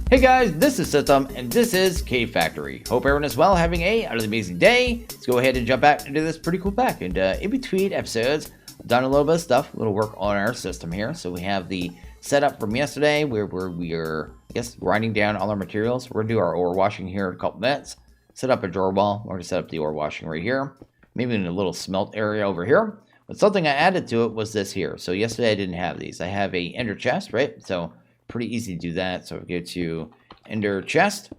Hey guys, this is System, and this is Cave Factory. Hope everyone is well, having a utterly amazing day. Let's go ahead and jump back into this pretty cool pack. And in between episodes, I've done a little bit of stuff, a little work on our system here. So we have the setup from yesterday, where we are, I guess, grinding down all our materials. We're gonna do our ore washing here in a couple minutes. Set up a drawer wall. We're gonna set up the ore washing right here. Maybe in a little smelt area over here. But something I added to it was this here. So yesterday I didn't have these. I have a ender chest, right? So pretty easy to do that. So we go to ender chest.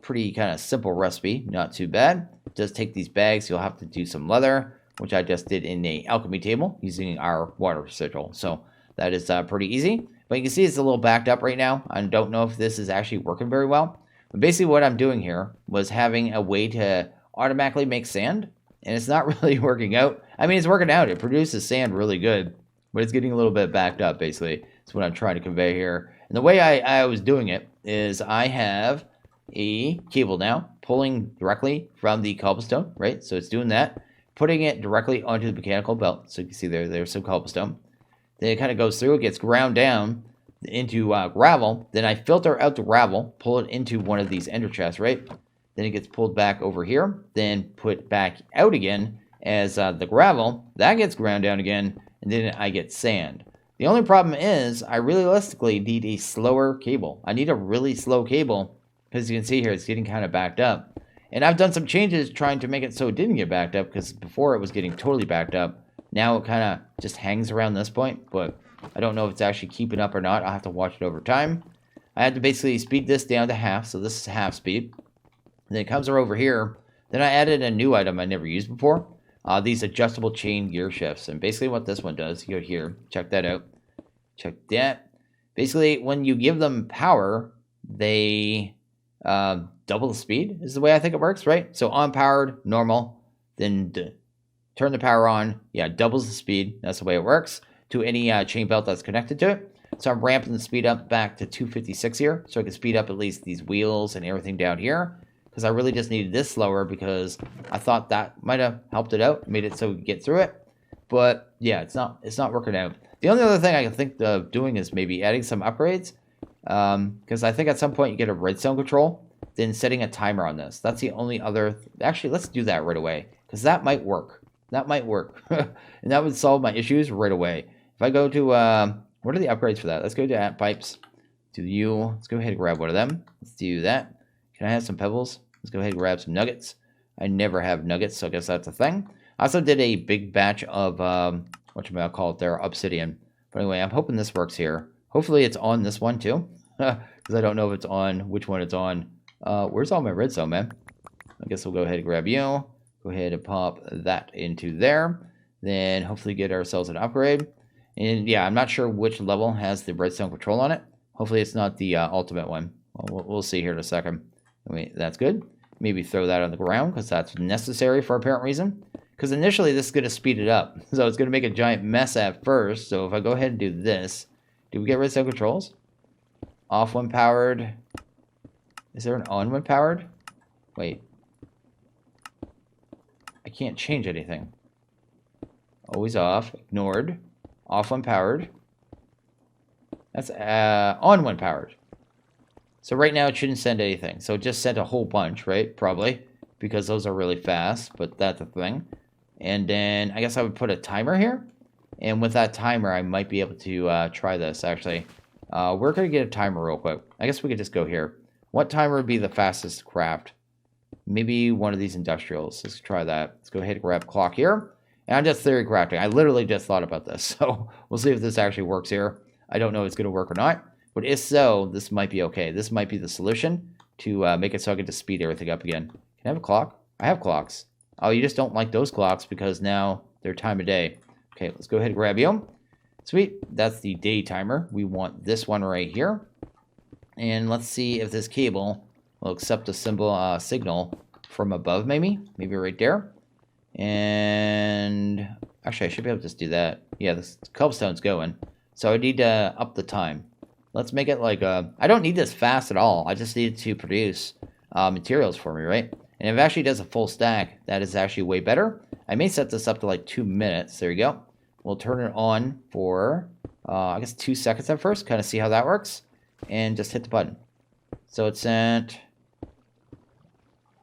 Pretty kind of simple recipe, not too bad. Just take these bags. You'll have to do some leather, which I just did in a alchemy table using our water sigil. So that is pretty easy. But you can see it's a little backed up right now. I don't know if this is actually working very well. But basically what I'm doing here was having a way to automatically make sand. And it's not really working out. I mean, it's working out. It produces sand really good. But it's getting a little bit backed up, basically. That's what I'm trying to convey here. And the way I was doing it is I have a cable now pulling directly from the cobblestone, right? So it's doing that, putting it directly onto the mechanical belt. So you can see there's some cobblestone. Then it kind of goes through, it gets ground down into gravel. Then I filter out the gravel, pull it into one of these ender chests, right? Then it gets pulled back over here, then put back out again as the gravel. That gets ground down again, and then I get sand. The only problem is I realistically need a slower cable. I need a really slow cable because you can see here it's getting kind of backed up. And I've done some changes trying to make it so it didn't get backed up, because before it was getting totally backed up. Now it kind of just hangs around this point, but I don't know if it's actually keeping up or not. I'll have to watch it over time. I had to basically speed this down to half, so this is half speed. Then it comes over here. Then I added a new item I never used before. These adjustable chain gear shifts. And basically what this one does, you go here, check that out. Check that. Basically, when you give them power, they double the speed is the way I think it works, right? So on powered, normal. Then turn the power on. Yeah, doubles the speed. That's the way it works. To any chain belt that's connected to it. So I'm ramping the speed up back to 256 here. So I can speed up at least these wheels and everything down here. Because I really just needed this slower, because I thought that might have helped it out, made it so we could get through it. But yeah, it's not working out. The only other thing I can think of doing is maybe adding some upgrades, because I think at some point you get a redstone control, then setting a timer on this. That's the only other. Actually, let's do that right away, because that might work. That might work, and that would solve my issues right away. If I go to what are the upgrades for that? Let's go to ant pipes. Do you? Let's go ahead and grab one of them. Let's do that. Can I have some pebbles? Let's go ahead and grab some nuggets. I never have nuggets, so I guess that's a thing. I also did a big batch of, whatchamacallit there, obsidian. But anyway, I'm hoping this works here. Hopefully it's on this one too. Because I don't know if it's on, which one it's on. Where's all my redstone, man? I guess we'll go ahead and grab you. Go ahead and pop that into there. Then hopefully get ourselves an upgrade. And yeah, I'm not sure which level has the redstone control on it. Hopefully it's not the ultimate one. Well, we'll see here in a second. I mean, that's good. Maybe throw that on the ground, because that's necessary for apparent reason. Because initially this is going to speed it up. So it's going to make a giant mess at first. So if I go ahead and do this. Do we get redstone controls? Off when powered. Is there an on when powered? Wait. I can't change anything. Always off. Ignored. Off when powered. That's on when powered. So right now it shouldn't send anything. So it just sent a whole bunch, right? Probably. Because those are really fast. But that's a thing. And then I guess I would put a timer here. And with that timer, I might be able to try this, actually. We're going to get a timer real quick. I guess we could just go here. What timer would be the fastest to craft? Maybe one of these industrials. Let's try that. Let's go ahead and grab clock here. And I'm just theory crafting. I literally just thought about this. So we'll see if this actually works here. I don't know if it's going to work or not. But if so, this might be okay. This might be the solution to make it so I can just speed everything up again. Can I have a clock? I have clocks. Oh, you just don't like those clocks because now they're time of day. Okay, let's go ahead and grab you. Sweet. That's the day timer. We want this one right here. And let's see if this cable will accept a symbol signal from above, maybe. Maybe right there. And actually, I should be able to just do that. Yeah, this cobblestone's going. So I need to up the time. Let's make it like I don't need this fast at all. I just need it to produce materials for me, right? And if it actually does a full stack, that is actually way better. I may set this up to like 2 minutes. There you go. We'll turn it on for, I guess 2 seconds at first. Kind of see how that works. And just hit the button. So it sent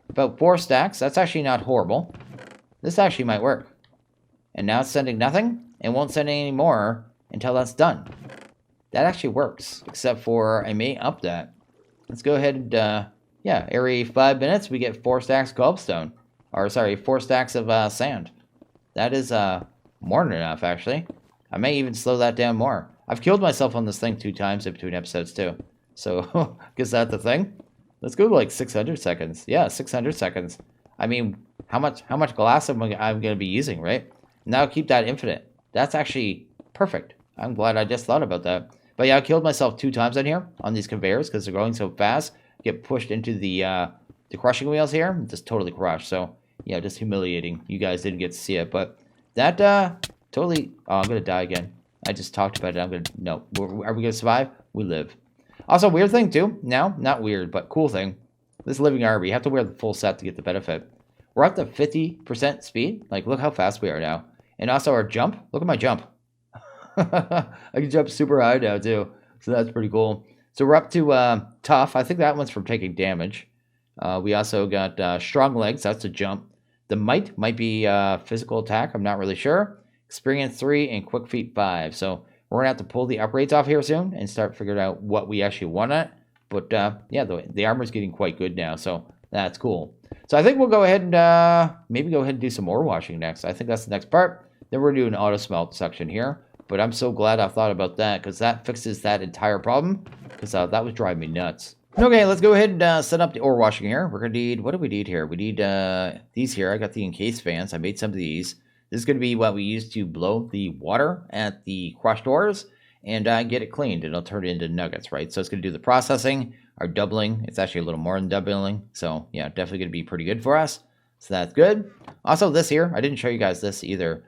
about 4 stacks. That's actually not horrible. This actually might work. And now it's sending nothing, and won't send any more until that's done. That actually works, except for I may up that. Let's go ahead and, yeah, every 5 minutes we get 4 stacks of cobblestone. Or, sorry, 4 stacks of sand. That is more than enough, actually. I may even slow that down more. I've killed myself on this thing 2 times in between episodes, too. So, is that the thing? Let's go to like 600 seconds. Yeah, 600 seconds. I mean, how much glass am I going to be using, right? Now keep that infinite. That's actually perfect. I'm glad I just thought about that. But yeah, I killed myself 2 times on here, on these conveyors, because they're going so fast. Get pushed into the crushing wheels here, just totally crushed. So, yeah, just humiliating. You guys didn't get to see it, but that totally... Oh, I'm going to die again. I just talked about it. I'm going to... No. Are we going to survive? We live. Also, weird thing, too. Now, not weird, but cool thing. This living armor, you have to wear the full set to get the benefit. We're up to 50% speed. Like, look how fast we are now. And also our jump. Look at my jump. I can jump super high now, too. So that's pretty cool. So we're up to tough. I think that one's from taking damage. We also got strong legs. That's a jump. The might be physical attack. I'm not really sure. Experience 3 and quick feet 5. So we're going to have to pull the upgrades off here soon and start figuring out what we actually want on it. But yeah, the armor's getting quite good now. So that's cool. So I think we'll go ahead and maybe go ahead and do some ore washing next. I think that's the next part. Then we're going to do an auto smelt section here. But I'm so glad I thought about that because that fixes that entire problem. Because that was driving me nuts. Okay, let's go ahead and set up the ore washing here. We're going to need, what do we need here? We need these here. I got the encased fans. I made some of these. This is going to be what we use to blow the water at the crushed ores and get it cleaned. And it'll turn it into nuggets, right? So it's going to do the processing, our doubling. It's actually a little more than doubling. So yeah, definitely going to be pretty good for us. So that's good. Also this here, I didn't show you guys this either.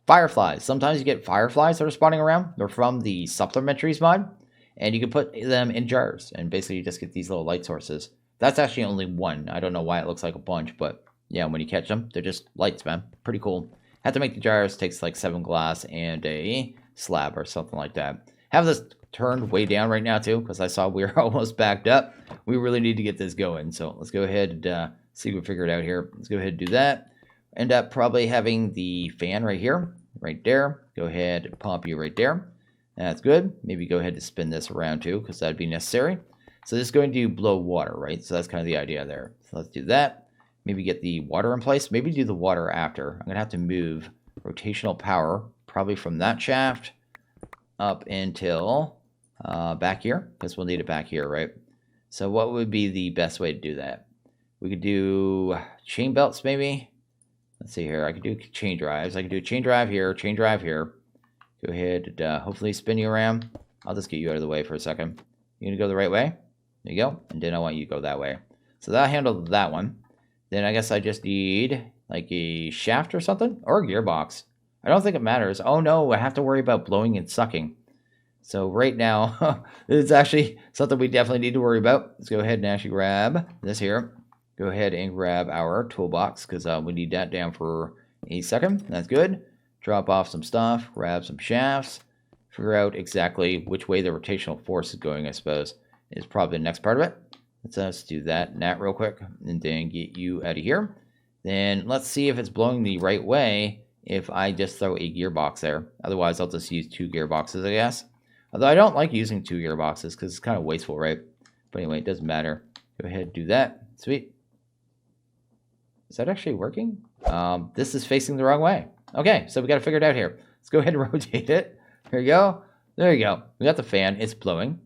Fireflies. Sometimes you get fireflies that are spawning around. They're from the supplementaries mod. And you can put them in jars. And basically you just get these little light sources. That's actually only one. I don't know why it looks like a bunch. But yeah, when you catch them, they're just lights, man. Pretty cool. Have to make the jars. Takes like 7 glass and a slab or something like that. Have this turned way down right now too. Because I saw we were almost backed up. We really need to get this going. So let's go ahead and see if we figure it out here. Let's go ahead and do that. End up probably having the fan right here, right there. Go ahead and pump you right there. That's good. Maybe go ahead and spin this around too, because that'd be necessary. So this is going to blow water, right? So that's kind of the idea there. So let's do that. Maybe get the water in place. Maybe do the water after. I'm going to have to move rotational power, probably from that shaft up until back here, because we'll need it back here, right? So what would be the best way to do that? We could do chain belts maybe. Let's see here. I could do chain drives. I could do a chain drive here, chain drive here. Go ahead and hopefully spin you around. I'll just get you out of the way for a second. You're going to go the right way? There you go. And then I want you to go that way. So that'll handle that one. Then I guess I just need like a shaft or something. Or a gearbox. I don't think it matters. Oh no, I have to worry about blowing and sucking. So right now, it's actually something we definitely need to worry about. Let's go ahead and actually grab this here. Go ahead and grab our toolbox because we need that down for a second. That's good. Drop off some stuff, grab some shafts, figure out exactly which way the rotational force is going, I suppose, is probably the next part of it. Let's do that and that real quick and then get you out of here. Then let's see if it's blowing the right way if I just throw a gearbox there. Otherwise, I'll just use 2 gearboxes, I guess. Although I don't like using 2 gearboxes because it's kind of wasteful, right? But anyway, it doesn't matter. Go ahead and do that. Sweet. Is that actually working? This is facing the wrong way. Okay, so we got to figure it out here. Let's go ahead and rotate it. Here you go. There you go. We got the fan. It's blowing,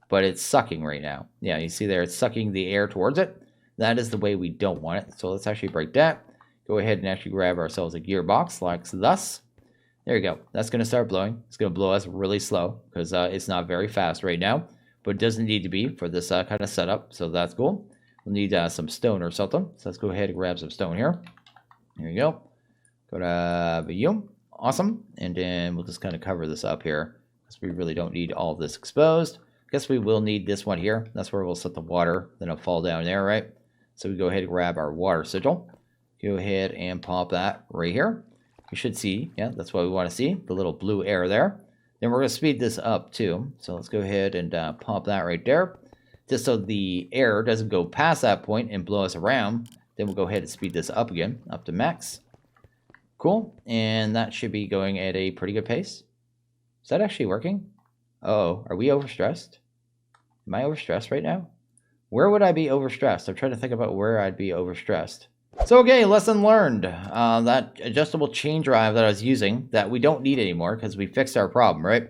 but it's sucking right now. Yeah, you see there, it's sucking the air towards it. That is the way we don't want it. So let's actually break that. Go ahead and actually grab ourselves a gearbox like thus. There you go. That's going to start blowing. It's going to blow us really slow because it's not very fast right now, but it doesn't need to be for this kind of setup. So that's cool. We'll need some stone or something. So let's go ahead and grab some stone here. There you go. Go to video. Awesome. And then we'll just kind of cover this up here because we really don't need all of this exposed. I guess we will need this one here. That's where we'll set the water. Then it'll fall down there, right? So we go ahead and grab our water sigil. Go ahead and pop that right here. You should see, yeah, that's what we want to see, the little blue air there. Then we're going to speed this up too. So let's go ahead and pop that right there. just so the air doesn't go past that point and blow us around. Then we'll go ahead and speed this up again, up to max. Cool, and that should be going at a pretty good pace. Is that actually working? Uh-oh, are we overstressed? Am I overstressed right now? Where would I be overstressed? I'm trying to think about where I'd be overstressed. So okay, lesson learned. That adjustable chain drive that I was using that we don't need anymore because we fixed our problem, right?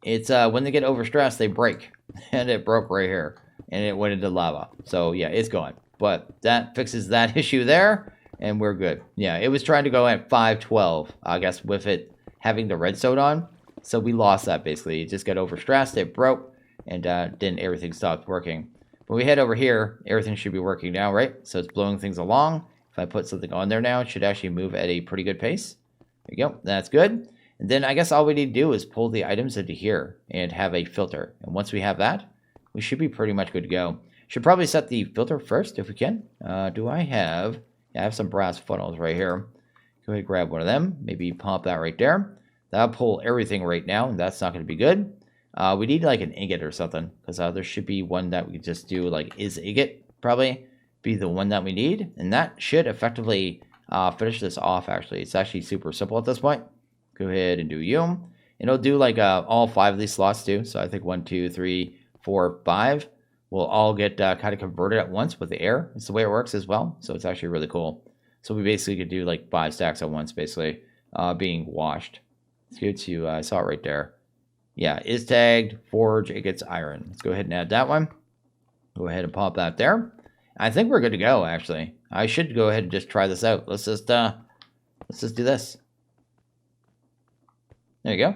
It's when they get overstressed, they break. And it broke right here. And it went into lava. So yeah, it's gone. But that fixes that issue there. And we're good. Yeah, it was trying to go at 512, I guess, with it having the redstone on. So we lost that basically. It just got overstressed, it broke, and then everything stopped working. When we head over here, everything should be working now, right? So it's blowing things along. If I put something on there now, it should actually move at a pretty good pace. There you go, that's good. And then I guess all we need to do is pull the items into here and have a filter. And once we have that, we should be pretty much good to go. Should probably set the filter first if we can. Do I have... Yeah, I have some brass funnels right here. Go ahead and grab one of them. Maybe pop that right there. That'll pull everything right now, and that's not going to be good. We need like an ingot or something, because there should be one that we could just do like is ingot, probably be the one that we need. And that should effectively finish this off, actually. It's actually super simple at this point. Go ahead and do you. And it'll do like all 5 of these slots too. So I think 1, 2, 3, 4, 5. Will all get kind of converted at once with the air. It's the way it works as well. So it's actually really cool. So we basically could do like 5 stacks at once, basically, being washed. Let's go to, I saw it right there. Yeah, is tagged, forge, it gets iron. Let's go ahead and add that one. Go ahead and pop that there. I think we're good to go, actually. I should go ahead and just try this out. Let's just do this. There you go.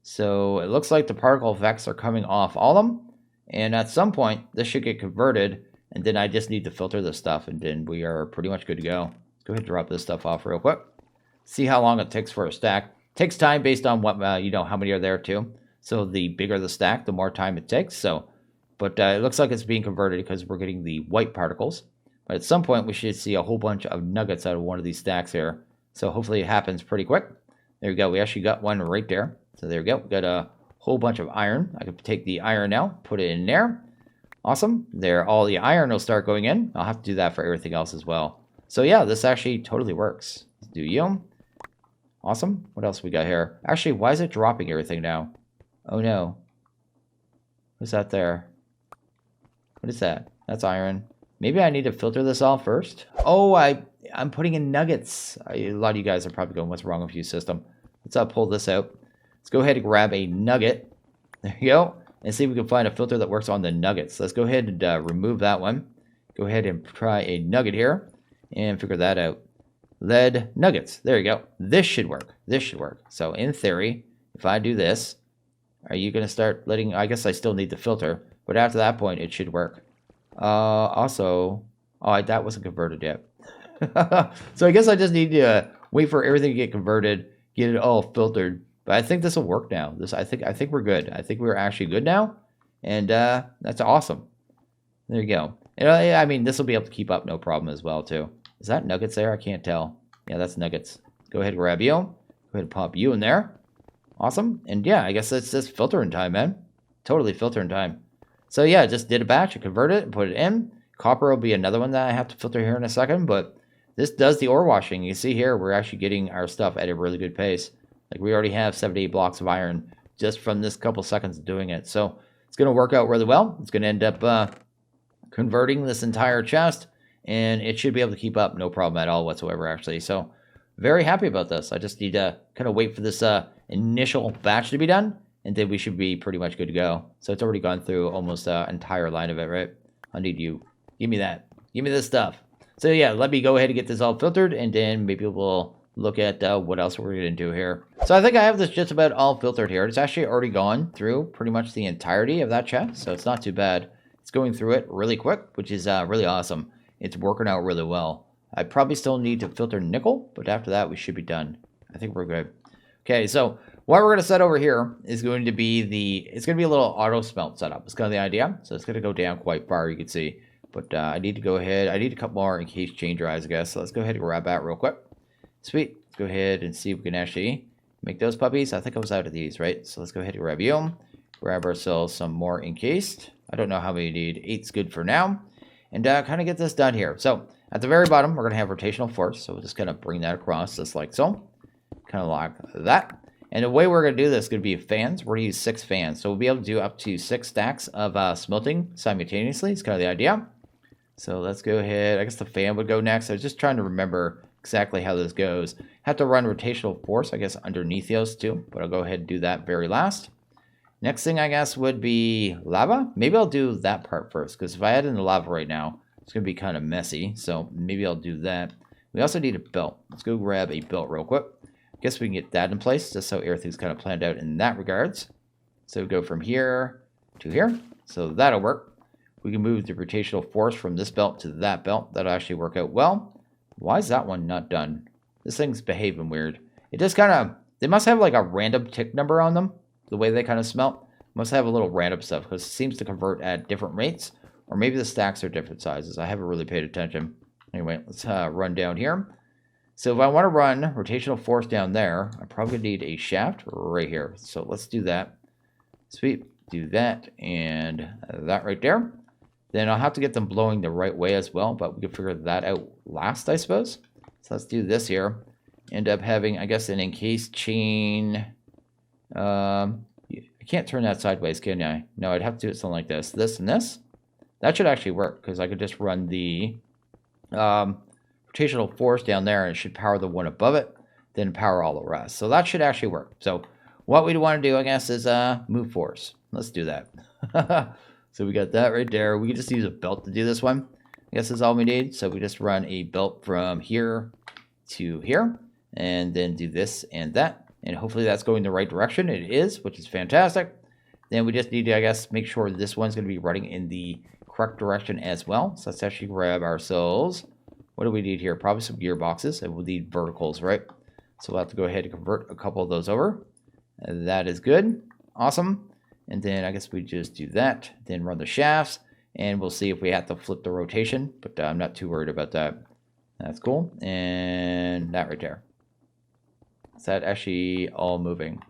So it looks like the particle effects are coming off all of them. And at some point, this should get converted, and then I just need to filter this stuff, and then we are pretty much good to go. Let's go ahead and drop this stuff off real quick. See how long it takes for a stack. Takes time based on what, how many are there too. So the bigger the stack, the more time it takes. So, but it looks like it's being converted because we're getting the white particles. But at some point, we should see a whole bunch of nuggets out of one of these stacks here. So hopefully it happens pretty quick. There we go. We actually got one right there. So there we go. We got a whole bunch of iron. I can take the iron now, put it in there. Awesome. There, all the iron will start going in. I'll have to do that for everything else as well. So yeah, this actually totally works. Let's do you. Awesome. What else we got here? Actually, why is it dropping everything now? Oh no. What's that there? What is that? That's iron. Maybe I need to filter this all first. Oh, I'm putting in nuggets. A lot of you guys are probably going, what's wrong with you, system? Let's pull this out. Let's go ahead and grab a nugget. There you go. And see if we can find a filter that works on the nuggets. Let's go ahead and remove that one. Go ahead and try a nugget here and figure that out. Lead nuggets. There you go. This should work. This should work. So in theory, if I do this, are you going to start letting... I guess I still need the filter. But after that point, it should work. Also... Oh, that wasn't converted yet. So I guess I just need to wait for everything to get converted, get it all filtered. But I think this will work now. I think we're good. I think we're actually good now. And that's awesome. There you go. And, I mean, this will be able to keep up no problem as well, too. Is that nuggets there? I can't tell. Yeah, that's nuggets. Go ahead and grab you. Go ahead and pop you in there. Awesome. And yeah, I guess it's just filtering time, man. Totally filtering time. So yeah, just did a batch, convert it, and put it in. Copper will be another one that I have to filter here in a second, but this does the ore washing. You see here, we're actually getting our stuff at a really good pace. Like we already have 78 blocks of iron just from this couple seconds of doing it. So it's going to work out really well. It's going to end up converting this entire chest, and it should be able to keep up no problem at all whatsoever, actually. So very happy about this. I just need to kind of wait for this initial batch to be done, and then we should be pretty much good to go. So it's already gone through almost an entire line of it, right? I need you. Give me that. Give me this stuff. So yeah, let me go ahead and get this all filtered, and then maybe we'll look at what else we're going to do here. So I think I have this just about all filtered here. It's actually already gone through pretty much the entirety of that chest, so it's not too bad. It's going through it really quick, which is really awesome. It's working out really well. I probably still need to filter nickel, but after that, we should be done. I think we're good. Okay, so what we're going to set over here is going to be it's going to be a little auto smelt setup. It's kind of the idea. So it's going to go down quite far, you can see. But I need to go ahead. I need a couple more encased chain drives, I guess. So let's go ahead and grab that real quick. Sweet. Let's go ahead and see if we can actually make those puppies. I think I was out of these, right? So let's go ahead and grab you. Grab ourselves some more encased. I don't know how many you need. 8's good for now. And kind of get this done here. So at the very bottom, we're going to have rotational force. So we'll just kind of bring that across just like so. Kind of like that. And the way we're going to do this is going to be fans. We're going to use 6 fans. So we'll be able to do up to 6 stacks of smelting simultaneously. It's kind of the idea. So let's go ahead. I guess the fan would go next. I was just trying to remember exactly how this goes. Have to run rotational force, I guess, underneath those too. But I'll go ahead and do that very last. Next thing, I guess, would be lava. Maybe I'll do that part first, because if I add in the lava right now, it's going to be kind of messy. So maybe I'll do that. We also need a belt. Let's go grab a belt real quick. Guess we can get that in place, just so everything's kind of planned out in that regards. So go from here to here. So that'll work. We can move the rotational force from this belt to that belt. That'll actually work out well. Why is that one not done? This thing's behaving weird. It just kind of, they must have like a random tick number on them. The way they kind of smelt. Must have a little random stuff because it seems to convert at different rates. Or maybe the stacks are different sizes. I haven't really paid attention. Anyway, let's run down here. So if I want to run rotational force down there, I probably need a shaft right here. So let's do that. Sweet. Do that and that right there. Then I'll have to get them blowing the right way as well. But we can figure that out last, I suppose. So let's do this here. End up having, I guess, an encased chain. I can't turn that sideways, can I? No, I'd have to do it something like this. This and this. That should actually work, because I could just run the rotational force down there, and it should power the one above it, then power all the rest. So that should actually work. So what we want to do, I guess, is move force. Let's do that. So we got that right there. We can just use a belt to do this one. I guess that's all we need. So we just run a belt from here to here, and then do this and that. And hopefully that's going the right direction. It is, which is fantastic. Then we just need to, I guess, make sure this one's going to be running in the correct direction as well. So let's actually grab ourselves. What do we need here? Probably some gearboxes. And we'll need verticals, right? So we'll have to go ahead and convert a couple of those over. And that is good. Awesome. And then I guess we just do that. Then run the shafts. And we'll see if we have to flip the rotation. But I'm not too worried about that. That's cool. And that right there. Is that actually all moving?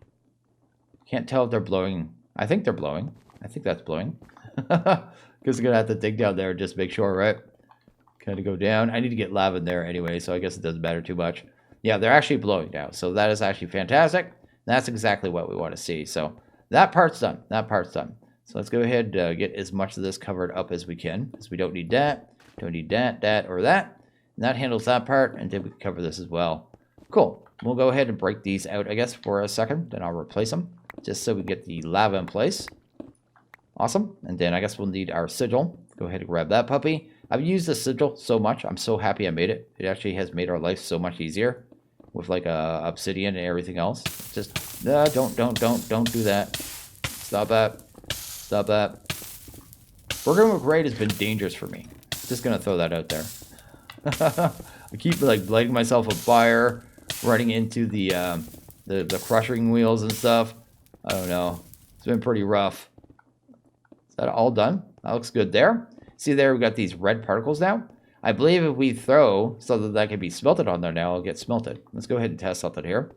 Can't tell if they're blowing. I think they're blowing. I think that's blowing. Because we're going to have to dig down there and just make sure, right? Kind of go down. I need to get lava in there anyway, so I guess it doesn't matter too much. Yeah, they're actually blowing now. So that is actually fantastic. That's exactly what we want to see. So that part's done. That part's done. So let's go ahead and get as much of this covered up as we can. Because we don't need that. Don't need that, that, or that. And that handles that part. And then we can cover this as well. Cool. We'll go ahead and break these out, I guess, for a second. Then I'll replace them, just so we get the lava in place. Awesome. And then I guess we'll need our sigil. Go ahead and grab that puppy. I've used the sigil so much. I'm so happy I made it. It actually has made our life so much easier with like obsidian and everything else. Just don't do that. Stop that. Stop that. Working with raid has been dangerous for me. Just gonna throw that out there. I keep like lighting myself on fire, running into the crushing wheels and stuff. I don't know. It's been pretty rough. Is that all done? That looks good there. See there, we've got these red particles now. I believe if we throw something that can be smelted on there now, it'll get smelted. Let's go ahead and test something here.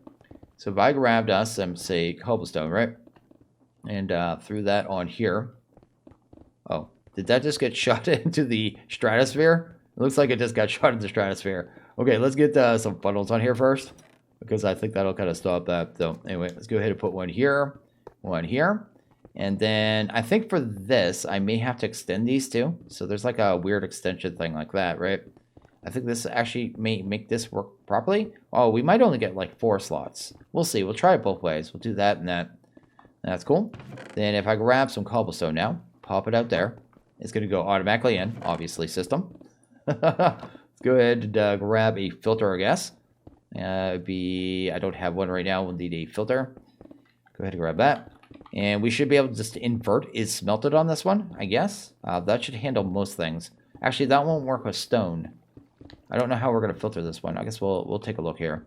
So if I grabbed us some, say, cobblestone, right? And threw that on here. Oh, did that just get shot into the stratosphere? It looks like it just got shot into the stratosphere. Okay, let's get some funnels on here first, because I think that'll kind of stop that. So anyway, let's go ahead and put one here. And then I think for this, I may have to extend these two. So there's like a weird extension thing like that, right? I think this actually may make this work properly. Oh, we might only get like 4 slots. We'll see. We'll try it both ways. We'll do that and that. That's cool. Then if I grab some cobblestone now, pop it out there. It's going to go automatically in, obviously, system. Let's go ahead and grab a filter, I guess. I don't have one right now. We'll need a filter. Go ahead and grab that. And we should be able to just invert is smelted on this one, I guess. That should handle most things. Actually, that won't work with stone. I don't know how we're going to filter this one. I guess we'll take a look here.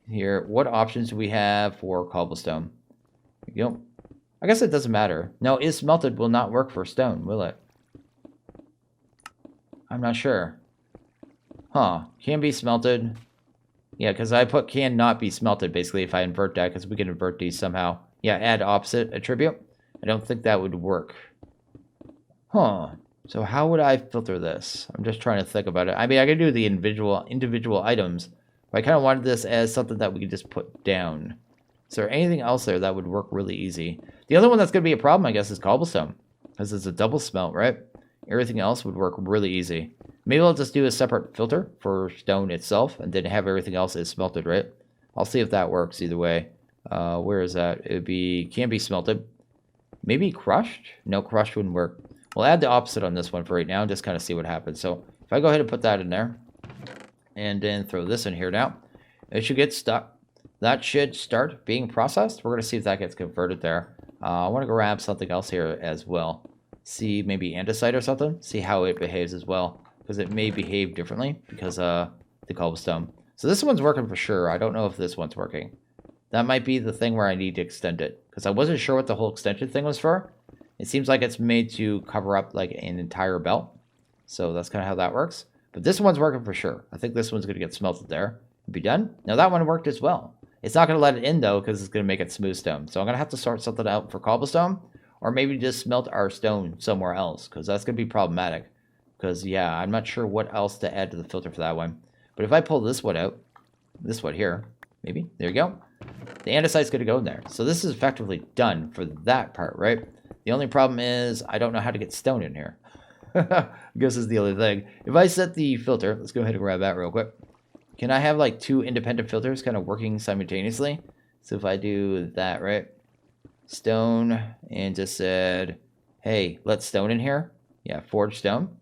Here, what options do we have for cobblestone? There you go. I guess it doesn't matter. No, is smelted will not work for stone, will it? I'm not sure. Huh. Can be smelted. Yeah, because I put can not be smelted, basically, if I invert that, because we can invert these somehow. Yeah, add opposite attribute. I don't think that would work. Huh. So how would I filter this? I'm just trying to think about it. I mean, I could do the individual items, but I kind of wanted this as something that we could just put down. Is there anything else there that would work really easy? The other one that's going to be a problem, I guess, is cobblestone, because it's a double smelt, right? Everything else would work really easy. Maybe I'll just do a separate filter for stone itself, and then have everything else is smelted, right? I'll see if that works either way. Where is that? Can be smelted. Maybe crushed? No, crushed wouldn't work. We'll add the opposite on this one for right now and just kind of see what happens. So if I go ahead and put that in there, and then throw this in here now, it should get stuck. That should start being processed. We're going to see if that gets converted there. I want to grab something else here as well. See maybe andesite or something. See how it behaves as well. Because it may behave differently because the cobblestone. So this one's working for sure. I don't know if this one's working. That might be the thing where I need to extend it. Because I wasn't sure what the whole extension thing was for. It seems like it's made to cover up like an entire belt. So that's kind of how that works. But this one's working for sure. I think this one's going to get smelted there. Be done. Now that one worked as well. It's not going to let it in though because it's going to make it smooth stone. So I'm going to have to sort something out for cobblestone. Or maybe just smelt our stone somewhere else. Because that's going to be problematic. Because yeah, I'm not sure what else to add to the filter for that one. But if I pull this one out. This one here. Maybe. There you go. The andesite's going to go in there. So this is effectively done for that part, right? The only problem is I don't know how to get stone in here. I guess is the only thing. If I set the filter, let's go ahead and grab that real quick. Can I have like two independent filters kind of working simultaneously? So if I do that, right? Stone and just said, hey, let stone in here. Yeah, forge stone.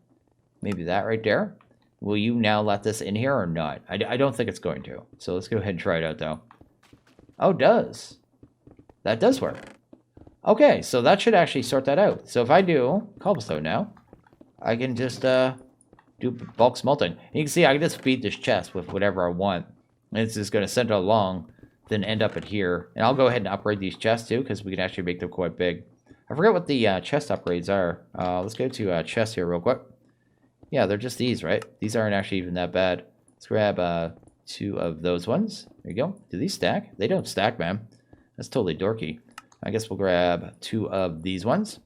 Maybe that right there. Will you now let this in here or not? I don't think it's going to. So let's go ahead and try it out though. Oh, it does. That does work. Okay, so that should actually sort that out. So if I do cobblestone now, I can just do bulk smelting. And you can see I can just feed this chest with whatever I want. And it's just going to send it along, then end up at here. And I'll go ahead and upgrade these chests too, because we can actually make them quite big. I forget what the chest upgrades are. Let's go to chest here real quick. Yeah, they're just these, right? These aren't actually even that bad. Let's grab 2 of those ones. There you go. Do these stack? They don't stack, man. That's totally dorky. I guess we'll grab 2 of these ones.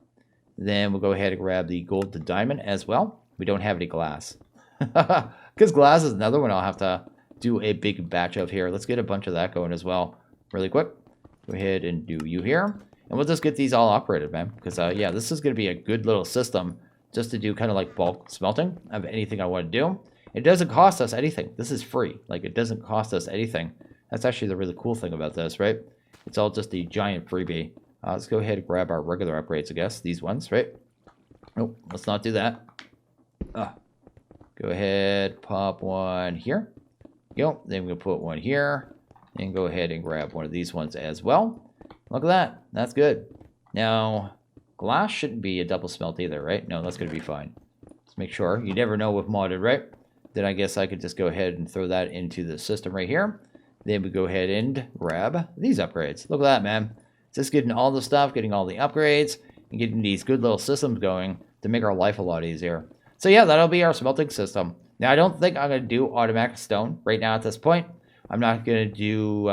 Then we'll go ahead and grab the gold to diamond as well. We don't have any glass. Because glass is another one I'll have to do a big batch of here. Let's get a bunch of that going as well. Really quick. Go ahead and do you here. And we'll just get these all operated, man. Because, yeah, this is going to be a good little system just to do kind of like bulk smelting of anything I want to do. It doesn't cost us anything. This is free. Like, it doesn't cost us anything. That's actually the really cool thing about this, right? It's all just a giant freebie. Let's go ahead and grab our regular upgrades, I guess. These ones, right? Nope, let's not do that. Go ahead, pop one here. Go. Then we'll put one here. And go ahead and grab one of these ones as well. Look at that. That's good. Now, glass shouldn't be a double smelt either, right? No, that's going to be fine. Let's make sure. You never know with modded, right? Then I guess I could just go ahead and throw that into the system right here. Then we go ahead and grab these upgrades. Look at that, man. Just getting all the stuff, getting all the upgrades, and getting these good little systems going to make our life a lot easier. So yeah, that'll be our smelting system. Now, I don't think I'm going to do automatic stone right now at this point. I'm not going to do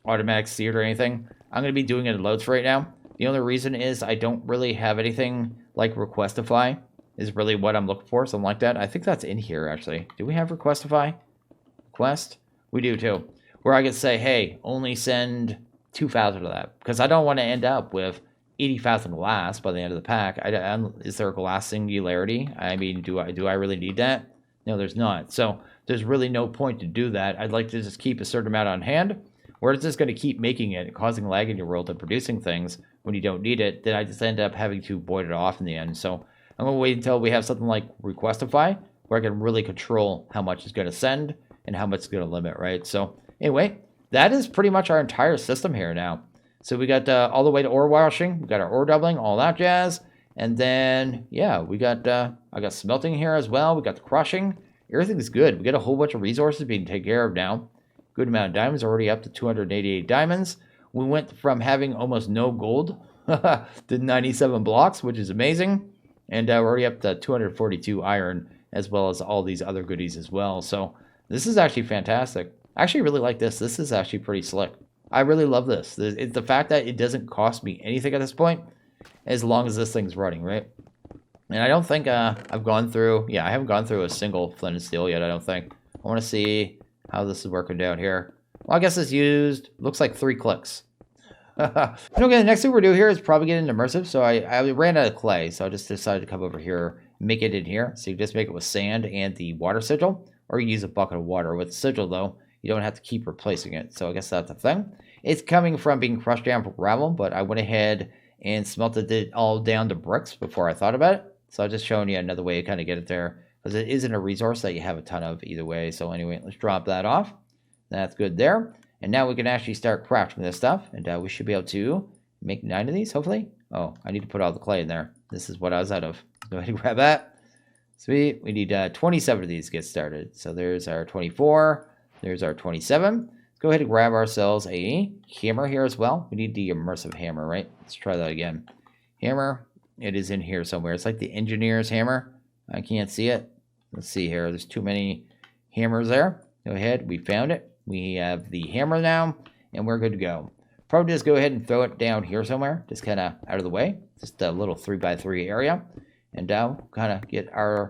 automatic seared or anything. I'm going to be doing it in loads for right now. The only reason is I don't really have anything like Requestify is really what I'm looking for, something like that. I think that's in here, actually. Do we have Requestify? Request? We do, too. Where I can say, hey, only send 2,000 of that. Because I don't want to end up with 80,000 glass by the end of the pack. Is there a glass singularity? I mean, do I really need that? No, there's not. So there's really no point to do that. I'd like to just keep a certain amount on hand. Or it's just going to keep making it, causing lag in your world and producing things when you don't need it. Then I just end up having to void it off in the end. So I'm going to wait until we have something like Requestify, where I can really control how much it's going to send and how much it's going to limit, right? So anyway, that is pretty much our entire system here now. So we got all the way to ore washing. We got our ore doubling, all that jazz. And then, yeah, we got I got smelting here as well. We got the crushing. Everything's good. We got a whole bunch of resources being taken care of now. Good amount of diamonds, already up to 288 diamonds. We went from having almost no gold to 97 blocks, which is amazing. And we're already up to 242 iron, as well as all these other goodies as well. So this is actually fantastic. I actually really like this. This is actually pretty slick. I really love this. The fact that it doesn't cost me anything at this point, as long as this thing's running, right? And I don't think I've gone through, yeah, I haven't gone through a single flint and steel yet, I don't think. I want to see how this is working down here. Well, I guess it's used, looks like 3 clicks. Okay, the next thing we're doing here is probably get into immersive. So I ran out of clay, so I just decided to come over here, make it in here. So you just make it with sand and the water sigil, or you use a bucket of water. With sigil, though, you don't have to keep replacing it. So I guess that's the thing. It's coming from being crushed down from gravel, but I went ahead and smelted it all down to bricks before I thought about it. So I'm just showing you another way to kind of get it there, because it isn't a resource that you have a ton of either way. So anyway, let's drop that off. That's good there. And now we can actually start crafting this stuff, and we should be able to make 9 of these, hopefully. Oh, I need to put all the clay in there. This is what I was out of. Go ahead and grab that. Sweet. We need 27 of these to get started. So there's our 24. There's our 27. Let's go ahead and grab ourselves a hammer here as well. We need the immersive hammer, right? Let's try that again. Hammer. It is in here somewhere. It's like the engineer's hammer. I can't see it. Let's see here. There's too many hammers there. Go ahead. We found it. We have the hammer now, and we're good to go. Probably just go ahead and throw it down here somewhere, just kind of out of the way. Just a little 3x3 area, and kind of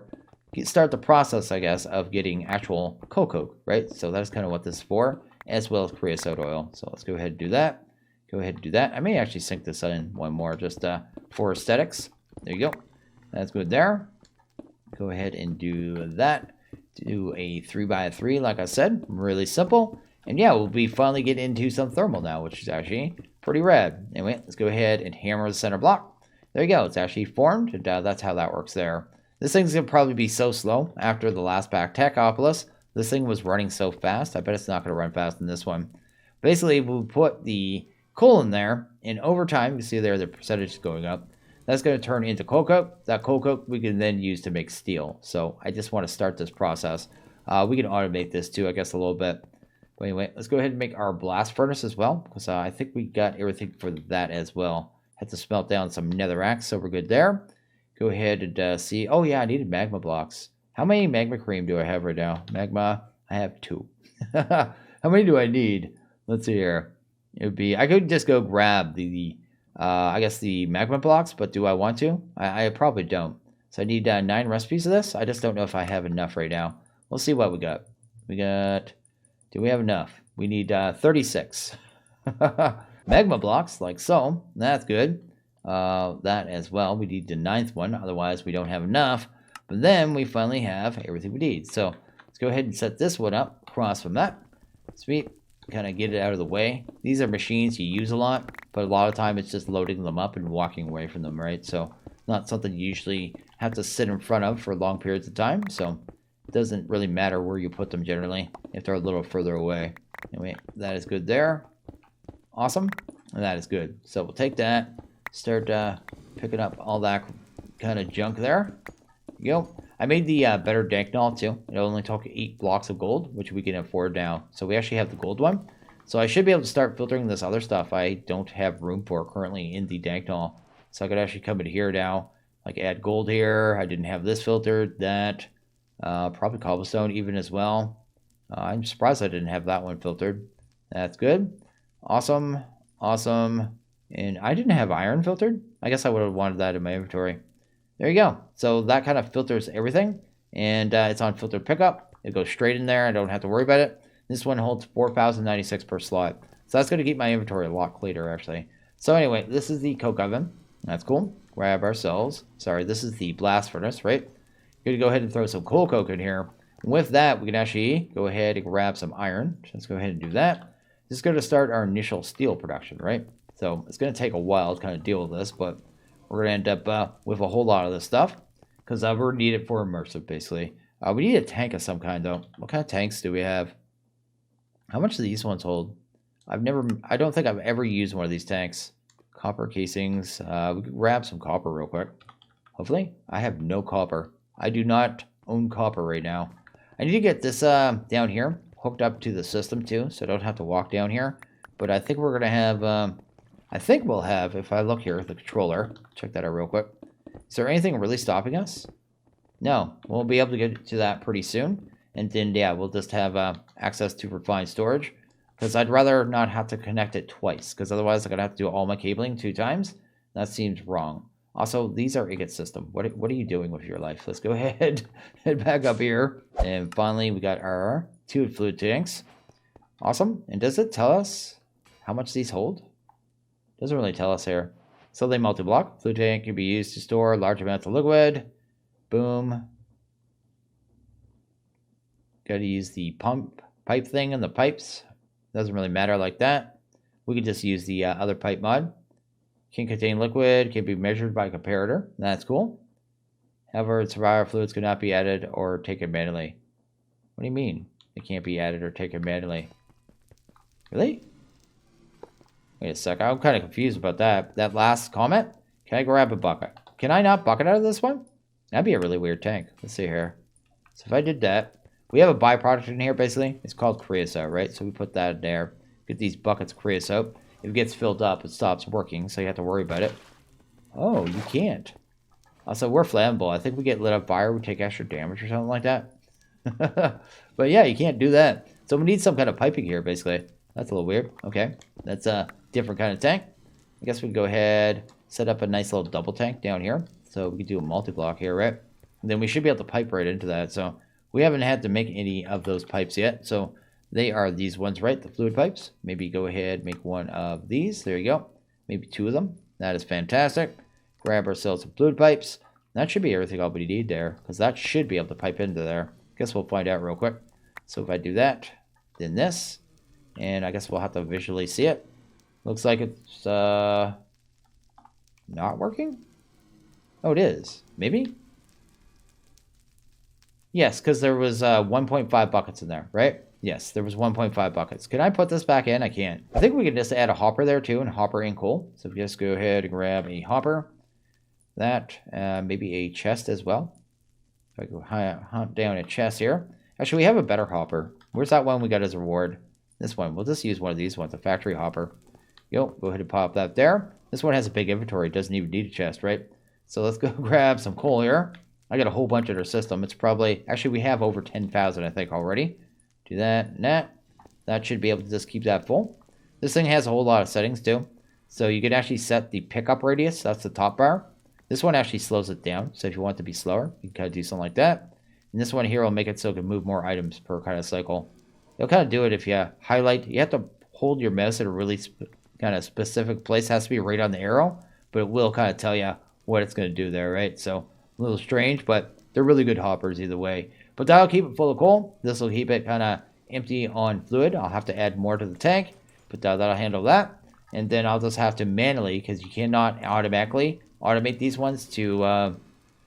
start the process, I guess, of getting actual cocoa, right? So that's kind of what this is for, as well as creosote oil. So let's go ahead and do that. Go ahead and do that. I may actually sink this in one more, just for aesthetics. There you go. That's good there. Go ahead and do that. Do a 3x3, like I said, really simple. And yeah, we'll be finally getting into some thermal now, which is actually pretty rad. Anyway, let's go ahead and hammer the center block. There you go, it's actually formed, and that's how that works there. This thing's gonna probably be so slow after the last back Techopolis. This thing was running so fast, I bet it's not gonna run fast in this one. Basically, we'll put the coal in there, and over time, you see there the percentage is going up. That's going to turn into coal coke. That coal coke we can then use to make steel. So I just want to start this process. We can automate this too, I guess, a little bit. But anyway, let's go ahead and make our blast furnace as well, because I think we got everything for that as well. Had to smelt down some netherrack, so we're good there. Go ahead and see. Oh yeah, I needed magma blocks. How many magma cream do I have right now? Magma, I have 2. How many do I need? Let's see here. It would be, I could just go grab I guess the magma blocks, but do I want to? I probably don't. So I need 9 recipes of this. I just don't know if I have enough right now. We'll see what we got. Do we have enough? We need 36. Magma blocks, like so. That's good. That as well. We need the 9th one. Otherwise, we don't have enough. But then we finally have everything we need. So let's go ahead and set this one up across from that. Sweet. Kind of get it out of the way. These are machines you use a lot, but a lot of time it's just loading them up and walking away from them, right? So not something you usually have to sit in front of for long periods of time. So it doesn't really matter where you put them generally if they're a little further away. Anyway, that is good there. Awesome. And that is good. So we'll take that, start picking up all that kind of junk there. There you go. I made the better Danknall too. It only took 8 blocks of gold, which we can afford now. So we actually have the gold one. So I should be able to start filtering this other stuff I don't have room for currently in the Danknall. So I could actually come in here now, like add gold here. I didn't have this filtered, that. Probably cobblestone even as well. I'm surprised I didn't have that one filtered. That's good. Awesome. Awesome. And I didn't have iron filtered. I guess I would have wanted that in my inventory. There you go. So that kind of filters everything, and it's on filtered pickup. It goes straight in there. I don't have to worry about it. This one holds 4,096 per slot. So that's going to keep my inventory a lot cleaner, actually. So anyway, this is the coke oven. That's cool. Grab ourselves. Sorry, this is the blast furnace, right? Going to go ahead and throw some coal coke in here. With that, we can actually go ahead and grab some iron. So let's go ahead and do that. This is going to start our initial steel production, right? So it's going to take a while to kind of deal with this, but we're going to end up with a whole lot of this stuff because we're going to need it for immersive, basically. We need a tank of some kind, though. What kind of tanks do we have? How much do these ones hold? I don't think I've ever used one of these tanks. Copper casings. We could grab some copper real quick. Hopefully. I have no copper. I do not own copper right now. I need to get this down here hooked up to the system, too, so I don't have to walk down here. But I think we're going to have... I think we'll have, if I look here, the controller. Check that out real quick. Is there anything really stopping us? No. We'll be able to get to that pretty soon. And then, yeah, we'll just have access to refined storage. Because I'd rather not have to connect it twice. Because otherwise I'm going to have to do all my cabling 2 times. That seems wrong. Also, these are ingot system. What are you doing with your life? Let's go ahead, head back up here. And finally, we got our 2 fluid tanks. Awesome. And does it tell us how much these hold? Doesn't really tell us here. So they multi-block. Fluid tank can be used to store large amounts of liquid. Boom. Got to use the pipe thing and the pipes. Doesn't really matter like that. We could just use the other pipe mod. Can contain liquid, can be measured by comparator. That's cool. However, survivor fluids cannot be added or taken manually. What do you mean? It can't be added or taken manually. Really? Wait a sec. I'm kind of confused about that. That last comment. Can I grab a bucket? Can I not bucket out of this one? That'd be a really weird tank. Let's see here. So if I did that, we have a byproduct in here basically. It's called creosote, right? So we put that in there. Get these buckets of creosote. If it gets filled up, it stops working, so you have to worry about it. Oh, you can't. Also, we're flammable. I think we get lit up fire, we take extra damage or something like that. But yeah, you can't do that. So we need some kind of piping here, basically. That's a little weird. Okay, that's a different kind of tank. I guess we can go ahead, set up a nice little double tank down here. So we can do a multi-block here, right? And then we should be able to pipe right into that. So we haven't had to make any of those pipes yet. So they are these ones, right? The fluid pipes. Maybe go ahead, make one of these. There you go. Maybe 2 of them. That is fantastic. Grab ourselves some fluid pipes. That should be everything all we need there, because that should be able to pipe into there. Guess we'll find out real quick. So if I do that, then this, and I guess we'll have to visually see it. Looks like it's not working. Oh, it is. Maybe? Yes, because there was 1.5 buckets in there, right? Yes, there was 1.5 buckets. Can I put this back in? I can't. I think we can just add a hopper there too, and hopper ain't cool. So if we just go ahead and grab a hopper, that, maybe a chest as well. If I go hunt down a chest here. Actually, we have a better hopper. Where's that one we got as a reward? This one. We'll just use one of these ones, a factory hopper. Go ahead and pop that there. This one has a big inventory. It doesn't even need a chest, right? So let's go grab some coal here. I got a whole bunch in our system. It's probably, actually we have over 10,000 I think already. Do that and that. That should be able to just keep that full. This thing has a whole lot of settings too. So you can actually set the pickup radius. That's the top bar. This one actually slows it down. So if you want it to be slower, you can kind of do something like that. And this one here will make it so it can move more items per kind of cycle. You'll kind of do it if you highlight. You have to hold your mouse at a really kind of specific place. It has to be right on the arrow. But it will kind of tell you what it's going to do there, right? So a little strange, but they're really good hoppers either way. But that'll keep it full of coal. This will keep it kind of empty on fluid. I'll have to add more to the tank, but that'll handle that. And then I'll just have to manually, because you cannot automatically automate these ones to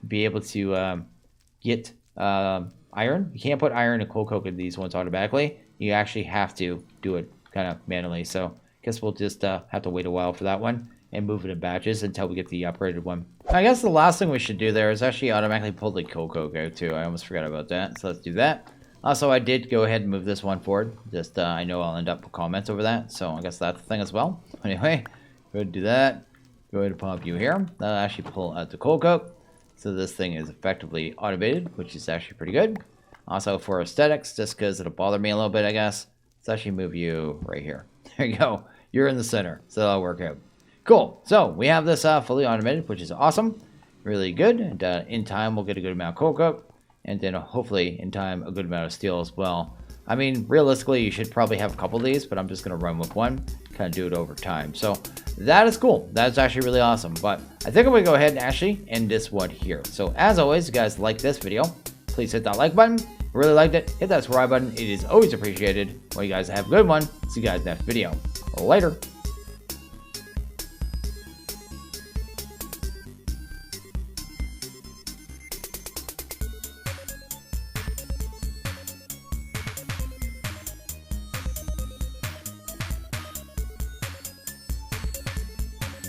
be able to get iron. You can't put iron and coal coke in these ones automatically. You actually have to do it kind of manually. So I guess we'll just have to wait a while for that one and move it in batches until we get the upgraded one. I guess the last thing we should do there is actually automatically pull the coal coke out too. I almost forgot about that. So let's do that. Also, I did go ahead and move this one forward. Just I know I'll end up with comments over that. So I guess that's the thing as well. Anyway, go ahead and do that. Go ahead and pop you here. That'll actually pull out the coal coke. So this thing is effectively automated, which is actually pretty good. Also for aesthetics, just because it'll bother me a little bit, I guess, let's actually move you right here. There you go. You're in the center, so that'll work out. Cool. So we have this fully automated, which is awesome. Really good. And in time, we'll get a good amount of coal coke. And then hopefully in time, a good amount of steel as well. I mean, realistically, you should probably have a couple of these, but I'm just going to run with one. Kind of do it over time. So that is cool. That's actually really awesome. But I think I'm going to go ahead and actually end this one here. So as always, you guys like this video, please hit that like button. If you really liked it, hit that subscribe button. It is always appreciated. Well, you guys have a good one. See you guys next video. Later.